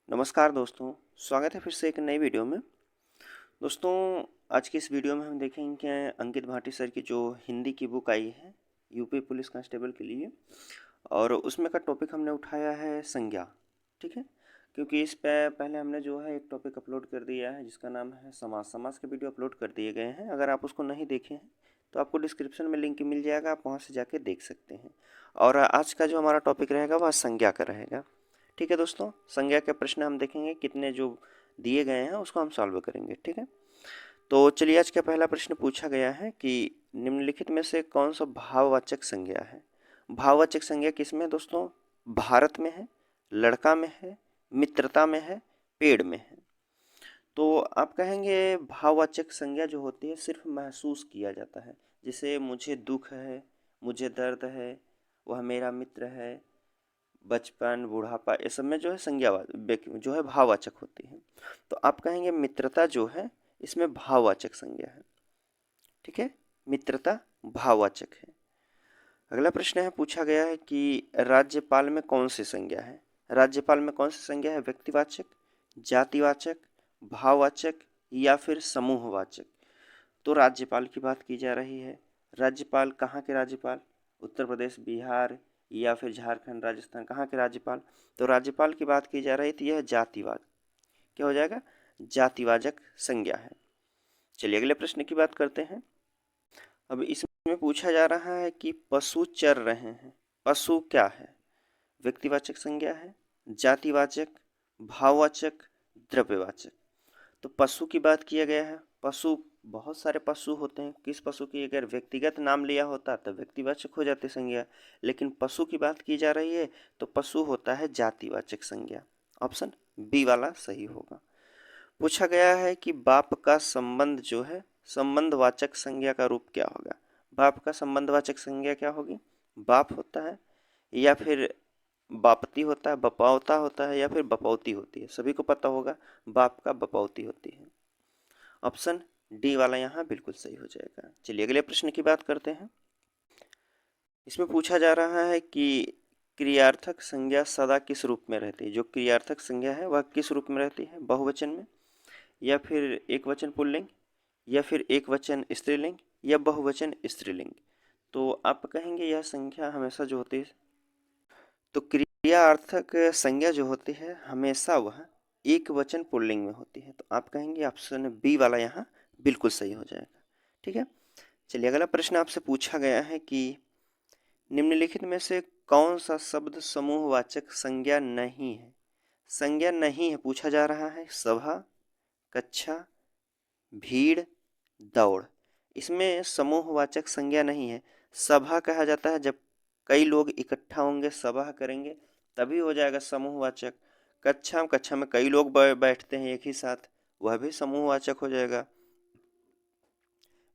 नमस्कार दोस्तों, स्वागत है फिर से एक नई वीडियो में। दोस्तों, आज की इस वीडियो में हम देखेंगे कि अंकित भाटी सर की जो हिंदी की बुक आई है यूपी पुलिस कांस्टेबल के लिए, और उसमें का टॉपिक हमने उठाया है संज्ञा। ठीक है, क्योंकि इस पे पहले हमने जो है एक टॉपिक अपलोड कर दिया है जिसका नाम है समाज। समाज के वीडियो अपलोड कर दिए गए हैं। अगर आप उसको नहीं देखे हैं तो आपको डिस्क्रिप्शन में लिंक मिल जाएगा, आप वहाँ से जाके देख सकते हैं। और आज का जो हमारा टॉपिक रहेगा वह संज्ञा का रहेगा। ठीक है दोस्तों, संज्ञा के प्रश्न हम देखेंगे, कितने जो दिए गए हैं उसको हम सॉल्व करेंगे। ठीक है, तो चलिए आज का पहला प्रश्न पूछा गया है कि निम्नलिखित में से कौन सा भाववाचक संज्ञा है। भाववाचक संज्ञा किसमें है दोस्तों? भारत में है, लड़का में है, मित्रता में है, पेड़ में है। तो आप कहेंगे भाववाचक संज्ञा जो होती है सिर्फ महसूस किया जाता है, जैसे मुझे दुख है, मुझे दर्द है, वह मेरा मित्र है, बचपन, बुढ़ापा, ये सब में जो है संज्ञा जो है भाववाचक होती है। तो आप कहेंगे मित्रता जो है इसमें भाववाचक संज्ञा है। ठीक है, मित्रता भाववाचक है। अगला प्रश्न है, पूछा गया है कि राज्यपाल में कौन सी संज्ञा है। राज्यपाल में कौन सी संज्ञा है? व्यक्तिवाचक, जातिवाचक, भाववाचक या फिर समूहवाचक। तो राज्यपाल की बात की जा रही है। राज्यपाल कहाँ के राज्यपाल? उत्तर प्रदेश, बिहार या फिर झारखंड, राजस्थान, कहाँ के राज्यपाल? तो राज्यपाल की बात की जा रही थी, यह जातिवाद क्या हो जाएगा? जातिवाचक संज्ञा है। चलिए अगले प्रश्न की बात करते हैं। अब इसमें पूछा जा रहा है कि पशु चर रहे हैं। पशु क्या है? व्यक्तिवाचक संज्ञा है, जातिवाचक, भाववाचक, द्रव्यवाचक। तो पशु की बात किया गया है। पशु, बहुत सारे पशु होते हैं। किस पशु की अगर व्यक्तिगत नाम लिया होता तो व्यक्तिवाचक हो जाती संज्ञा, लेकिन पशु की बात की जा रही है तो पशु होता है जातिवाचक संज्ञा। ऑप्शन बी वाला सही होगा। पूछा गया है कि बाप का संबंध जो है संबंधवाचक संज्ञा का रूप क्या होगा। बाप का संबंधवाचक संज्ञा क्या होगी? बाप होता है या फिर बापती होता है, बपावता होता है या फिर बपौती होती है। सभी को पता होगा बाप का बपौती होती है। ऑप्शन डी वाला यहाँ बिल्कुल सही हो जाएगा। चलिए अगले प्रश्न की बात करते हैं। इसमें पूछा जा रहा है कि क्रियार्थक संज्ञा सदा किस रूप में रहती है। जो क्रियार्थक संज्ञा है वह किस रूप में रहती है? बहुवचन में, या फिर एक वचन पुल्लिंग, या फिर एक वचन स्त्रीलिंग, या बहुवचन स्त्रीलिंग। तो आप कहेंगे यह संख्या हमेशा जो होती है, तो क्रियार्थक संज्ञा जो होती है हमेशा वह एक वचन पुल्लिंग में होती है। तो आप कहेंगे ऑप्शन बी वाला यहाँ बिल्कुल सही हो जाएगा। ठीक है, चलिए अगला प्रश्न आपसे पूछा गया है कि निम्नलिखित में से कौन सा शब्द समूहवाचक संज्ञा नहीं है। संज्ञा नहीं है पूछा जा रहा है। सभा, कक्षा, भीड़, दौड़। इसमें समूहवाचक संज्ञा नहीं है। सभा कहा जाता है जब कई लोग इकट्ठा होंगे, सभा करेंगे, तभी हो जाएगा समूहवाचक। कक्षा, कक्षा में कई लोग बैठते हैं एक ही साथ, वह भी समूहवाचक हो जाएगा।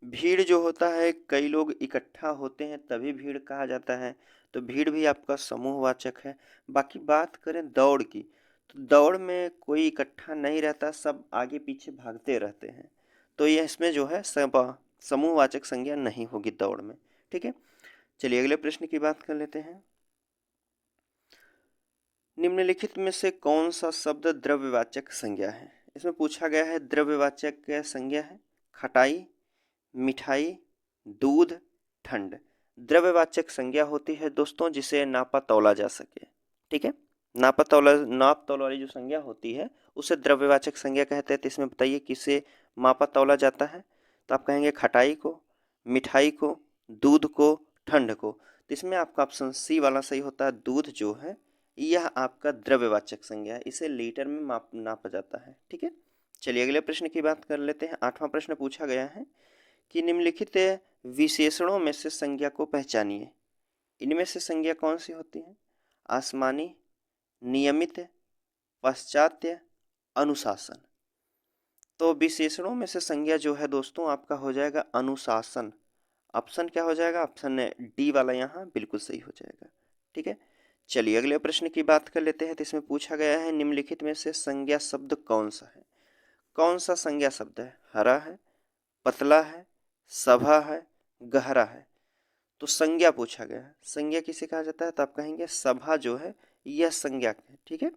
भीड़ जो होता है कई लोग इकट्ठा होते हैं तभी भीड़ कहा जाता है, तो भीड़ भी आपका समूहवाचक है। बाकी बात करें दौड़ की, तो दौड़ में कोई इकट्ठा नहीं रहता, सब आगे पीछे भागते रहते हैं, तो यह इसमें जो है सब समूहवाचक संज्ञा नहीं होगी दौड़ में। ठीक है, चलिए अगले प्रश्न की बात कर लेते हैं। निम्नलिखित में से कौन सा शब्द द्रव्यवाचक संज्ञा है। इसमें पूछा गया है द्रव्यवाचक संज्ञा है खटाई, मिठाई, दूध, ठंड। द्रव्यवाचक संज्ञा होती है दोस्तों जिसे नापा तौला जा सके। ठीक है, नाप तौल वाली जो संज्ञा होती है उसे द्रव्यवाचक संज्ञा कहते हैं। तो इसमें बताइए किसे मापा तौला जाता है। तो आप कहेंगे खटाई को, मिठाई को, दूध को, ठंड को। तो इसमें आपका ऑप्शन सी वाला सही होता है। दूध जो है यह आपका द्रव्यवाचक संज्ञा है, इसे लीटर में नापा जाता है। ठीक है, चलिए अगले प्रश्न की बात कर लेते हैं। 8वां प्रश्न पूछा गया है कि निम्नलिखित विशेषणों में से संज्ञा को पहचानिए। इनमें से संज्ञा कौन सी होती है? आसमानी, नियमित, पाश्चात्य, अनुशासन। तो विशेषणों में से संज्ञा जो है दोस्तों आपका हो जाएगा अनुशासन। ऑप्शन क्या हो जाएगा? ऑप्शन डी वाला यहाँ बिल्कुल सही हो जाएगा। ठीक है, चलिए अगले प्रश्न की बात कर लेते हैं। तो इसमें पूछा गया है निम्नलिखित में से संज्ञा शब्द कौन सा है। कौन सा संज्ञा शब्द है? हरा है, पतला है, सभा है, गहरा है। तो संज्ञा पूछा गया है, संज्ञा किसे कहा जाता है? तो आप कहेंगे सभा जो है यह संज्ञा है। ठीक है,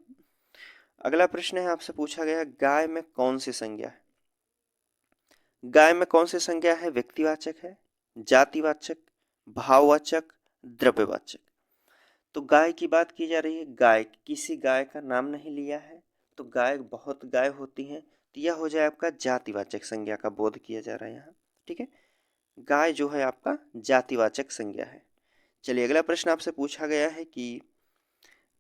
अगला प्रश्न है आपसे पूछा गया, गाय में कौन सी संज्ञा है? गाय में कौन सी संज्ञा है? व्यक्तिवाचक है, जातिवाचक, भाववाचक, द्रव्यवाचक। तो गाय की बात की जा रही है, गाय, किसी गाय का नाम नहीं लिया है, तो गाय बहुत गाय होती हैं, तो यह हो जाए आपका जातिवाचक संज्ञा का बोध किया जा रहा है यहाँ। ठीक है, गाय जो है आपका जातिवाचक संज्ञा है। चलिए अगला प्रश्न आपसे पूछा गया है कि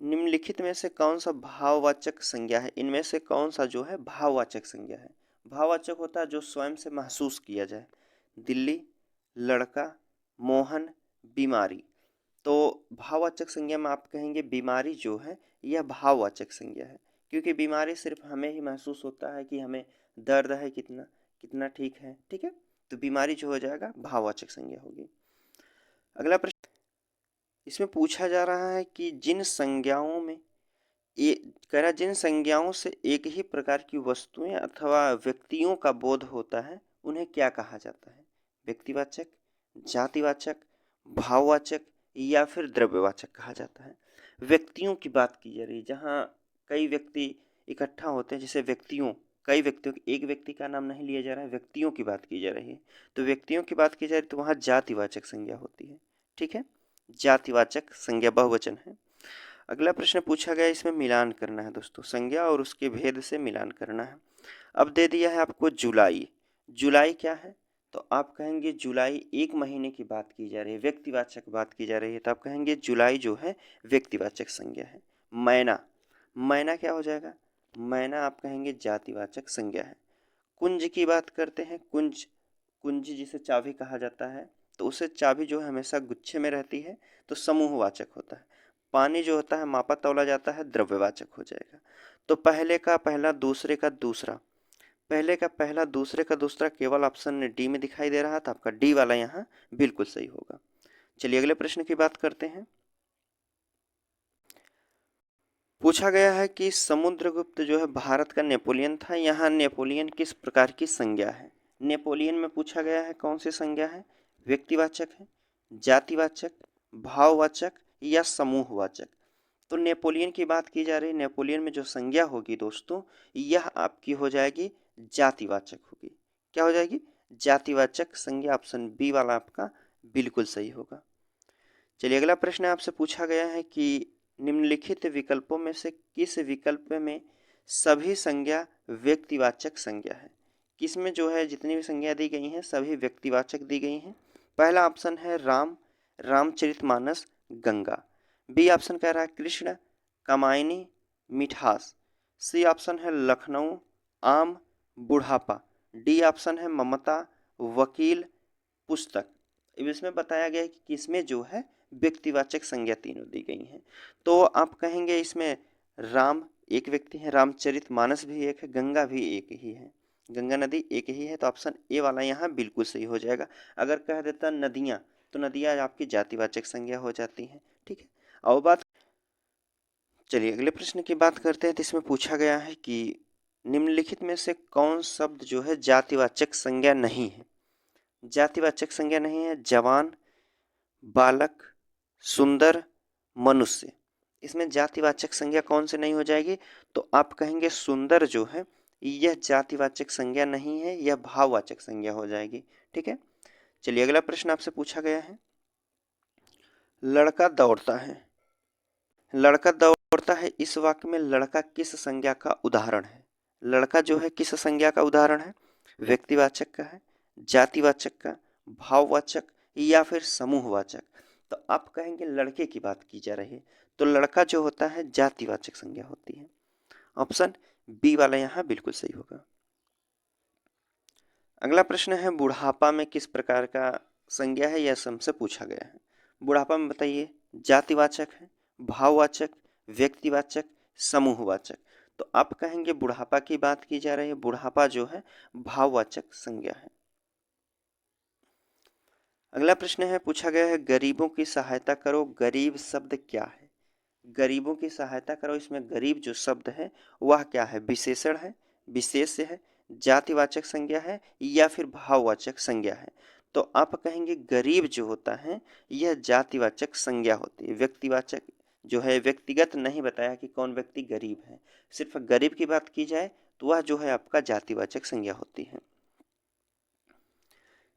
निम्नलिखित में से कौन सा भाववाचक संज्ञा है? इनमें से कौन सा जो है भाववाचक संज्ञा है? भाववाचक होता है जो स्वयं से महसूस किया जाए। दिल्ली, लड़का, मोहन, बीमारी। तो भाववाचक संज्ञा में आप कहेंगे बीमारी जो है यह भाववाचक संज्ञा है, क्योंकि बीमारी सिर्फ हमें ही महसूस होता है कि हमें दर्द है, कितना कितना ठीक है। ठीक है, तो बीमारी जो हो जाएगा भाववाचक संज्ञा होगी। अगला प्रश्न इसमें पूछा जा रहा है कि जिन संज्ञाओं में जिन संज्ञाओं से एक ही प्रकार की वस्तुएं अथवा व्यक्तियों का बोध होता है उन्हें क्या कहा जाता है? व्यक्तिवाचक, जातिवाचक, भाववाचक या फिर द्रव्यवाचक कहा जाता है। व्यक्तियों की बात की जा रही है, जहाँ कई व्यक्ति इकट्ठा होते हैं, जैसे व्यक्तियों, कई व्यक्तियों, एक व्यक्ति का नाम नहीं लिया जा रहा है, व्यक्तियों की बात की जा रही है। तो व्यक्तियों की बात की जा रही है तो वहाँ जातिवाचक संज्ञा होती है। ठीक है, जातिवाचक संज्ञा बहुवचन है। अगला प्रश्न पूछा गया, इसमें मिलान करना है दोस्तों, संज्ञा और उसके भेद से मिलान करना है। अब दे दिया है आपको जुलाई। जुलाई क्या है? तो आप कहेंगे जुलाई एक महीने की बात की जा रही है, व्यक्तिवाचक बात की जा रही है, तो आप कहेंगे जुलाई जो है व्यक्तिवाचक संज्ञा है। मैना, मैना क्या हो जाएगा? मैना आप कहेंगे जातिवाचक संज्ञा है। कुंज की बात करते हैं, कुंज, कुंज जिसे चाबी कहा जाता है, तो उसे चाबी जो है हमेशा गुच्छे में रहती है, तो समूहवाचक होता है। पानी जो होता है मापा तौला जाता है, द्रव्यवाचक हो जाएगा। तो पहले का पहला, दूसरे का दूसरा, पहले का पहला, दूसरे का दूसरा केवल ऑप्शन डी में दिखाई दे रहा था, आपका डी वाला यहाँ बिल्कुल सही होगा। चलिए अगले प्रश्न की बात करते हैं। पूछा गया है कि समुद्रगुप्त जो है भारत का नेपोलियन था, यहाँ नेपोलियन किस प्रकार की संज्ञा है? नेपोलियन में पूछा गया है कौन सी संज्ञा है? व्यक्तिवाचक है, जातिवाचक, भाववाचक या समूहवाचक? तो नेपोलियन की बात की जा रही है, नेपोलियन में जो संज्ञा होगी दोस्तों यह आपकी हो जाएगी जातिवाचक होगी। क्या हो जाएगी? जातिवाचक संज्ञा। ऑप्शन बी वाला आपका बिल्कुल सही होगा। चलिए अगला प्रश्न आपसे पूछा गया है कि निम्नलिखित विकल्पों में से किस विकल्प में सभी संज्ञा व्यक्तिवाचक संज्ञा है? किसमें जो है जितनी भी संज्ञा दी गई हैं सभी व्यक्तिवाचक दी गई हैं? पहला ऑप्शन है राम, रामचरितमानस, गंगा। बी ऑप्शन कह रहा है कृष्ण, कामायनी, मिठास। सी ऑप्शन है लखनऊ, आम, बुढ़ापा। डी ऑप्शन है ममता, वकील, पुस्तक। इसमें बताया गया है कि किसमें जो है व्यक्तिवाचक संज्ञा तीनों दी गई हैं। तो आप कहेंगे इसमें राम एक व्यक्ति है, रामचरितमानस भी एक है, गंगा भी एक ही है, गंगा नदी एक ही है, तो ऑप्शन ए वाला यहाँ बिल्कुल सही हो जाएगा। अगर कह देता नदियाँ, तो नदियाँ आपकी जातिवाचक संज्ञा हो जाती हैं। ठीक है, और बात, चलिए अगले प्रश्न की बात करते हैं। तो इसमें पूछा गया है कि निम्नलिखित में से कौन शब्द जो है जातिवाचक संज्ञा नहीं है? जातिवाचक संज्ञा नहीं है, जवान, बालक, सुंदर, मनुष्य। इसमें जातिवाचक संज्ञा कौन से नहीं हो जाएगी? तो आप कहेंगे सुंदर जो है यह जातिवाचक संज्ञा नहीं है, यह भाववाचक संज्ञा हो जाएगी। ठीक है, चलिए अगला प्रश्न आपसे पूछा गया है, लड़का दौड़ता है, लड़का दौड़ता है, इस वाक्य में लड़का किस संज्ञा का उदाहरण है? लड़का जो है किस संज्ञा का उदाहरण है? व्यक्तिवाचक का है, जातिवाचक का, भाववाचक या फिर समूहवाचक? तो आप कहेंगे लड़के की बात की जा रही है, तो लड़का जो होता है जातिवाचक संज्ञा होती है। ऑप्शन बी वाला यहाँ बिल्कुल सही होगा। अगला प्रश्न है, बुढ़ापा में किस प्रकार का संज्ञा है, यह हमसे पूछा गया है। बुढ़ापा में बताइए, जातिवाचक है, भाववाचक, व्यक्तिवाचक, समूहवाचक? तो आप कहेंगे बुढ़ापा की बात की जा रही है, बुढ़ापा जो है भाववाचक संज्ञा है। अगला प्रश्न है, पूछा गया है गरीबों की सहायता करो, गरीब शब्द क्या है? गरीबों की सहायता करो, इसमें गरीब जो शब्द है वह क्या है? विशेषण है, विशेष्य है, जातिवाचक संज्ञा है या फिर भाववाचक संज्ञा है? तो आप कहेंगे गरीब जो होता है यह जातिवाचक संज्ञा होती है। व्यक्तिवाचक जो है व्यक्तिगत नहीं बताया कि कौन व्यक्ति गरीब है, सिर्फ गरीब की बात की जाए तो वह जो है आपका जातिवाचक संज्ञा होती है।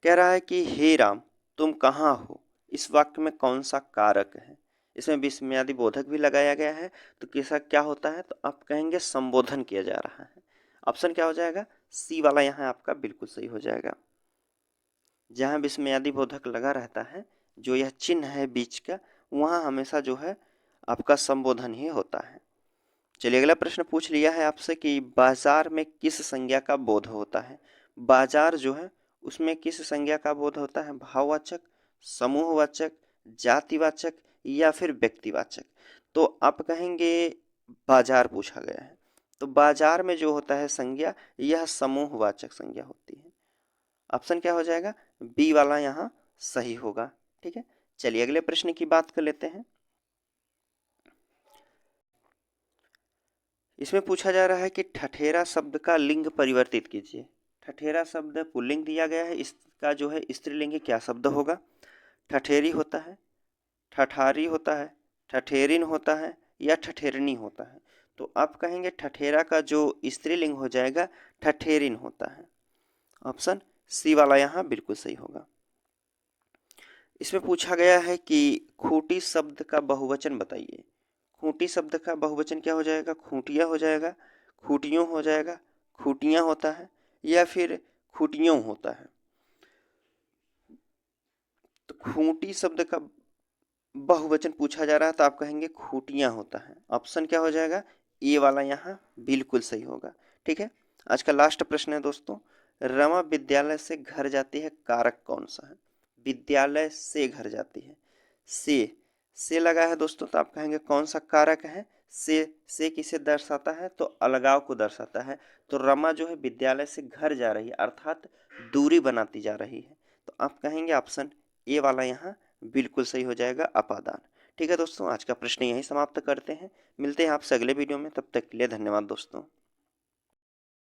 कह रहा है कि हे राम तुम कहाँ हो, इस वाक्य में कौन सा कारक है। इसमें विस्मयादि बोधक भी लगाया गया है, तो कैसा क्या होता है, तो आप कहेंगे संबोधन किया जा रहा है। ऑप्शन क्या हो जाएगा, सी वाला यहाँ आपका बिल्कुल सही हो जाएगा। जहाँ विस्मयादि बोधक लगा रहता है, जो यह चिन्ह है बीच का, वहाँ हमेशा जो है आपका संबोधन ही होता है। चलिए अगला प्रश्न पूछ लिया है आपसे कि बाजार में किस संज्ञा का बोध होता है। बाजार जो है उसमें किस संज्ञा का बोध होता है, भाववाचक, समूहवाचक, जातिवाचक या फिर व्यक्तिवाचक। तो आप कहेंगे बाजार पूछा गया है, तो बाजार में जो होता है संज्ञा, यह समूहवाचक संज्ञा होती है। ऑप्शन क्या हो जाएगा, बी वाला यहाँ सही होगा। ठीक है, चलिए अगले प्रश्न की बात कर लेते हैं। इसमें पूछा जा रहा है कि ठठेरा शब्द का लिंग परिवर्तित कीजिए। ठठेरा शब्द पुल्लिंग दिया गया है, इसका जो है स्त्रीलिंग क्या शब्द होगा। ठठेरी होता है, ठठारी होता है, ठठेरिन होता है या ठठेरनी होता है। तो आप कहेंगे ठठेरा का जो स्त्रीलिंग हो जाएगा ठठेरिन होता है। ऑप्शन सी वाला यहाँ बिल्कुल सही होगा। इसमें पूछा गया है कि खूंटी शब्द का बहुवचन बताइए। खूंटी शब्द का बहुवचन क्या हो जाएगा, खूंटिया हो जाएगा, खूटियों हो जाएगा, खूटियां होता है या फिर खूटियों होता है। तो खूंटी शब्द का बहुवचन पूछा जा रहा है, तो आप कहेंगे खूटियां होता है। ऑप्शन क्या हो जाएगा, ए वाला यहाँ बिल्कुल सही होगा। ठीक है, आज का लास्ट प्रश्न है दोस्तों, रमा विद्यालय से घर जाती है, कारक कौन सा है। विद्यालय से घर जाती है, से लगा है दोस्तों, तो आप कहेंगे कौन सा कारक है। से किसे दर्शाता है, तो अलगाव को दर्शाता है। तो रमा जो है विद्यालय से घर जा रही है, अर्थात दूरी बनाती जा रही है। तो आप कहेंगे ऑप्शन ए वाला यहाँ बिल्कुल सही हो जाएगा, अपादान। ठीक है दोस्तों, आज का प्रश्न यहीं समाप्त करते हैं। मिलते हैं आपसे अगले वीडियो में, तब तक के लिए धन्यवाद दोस्तों।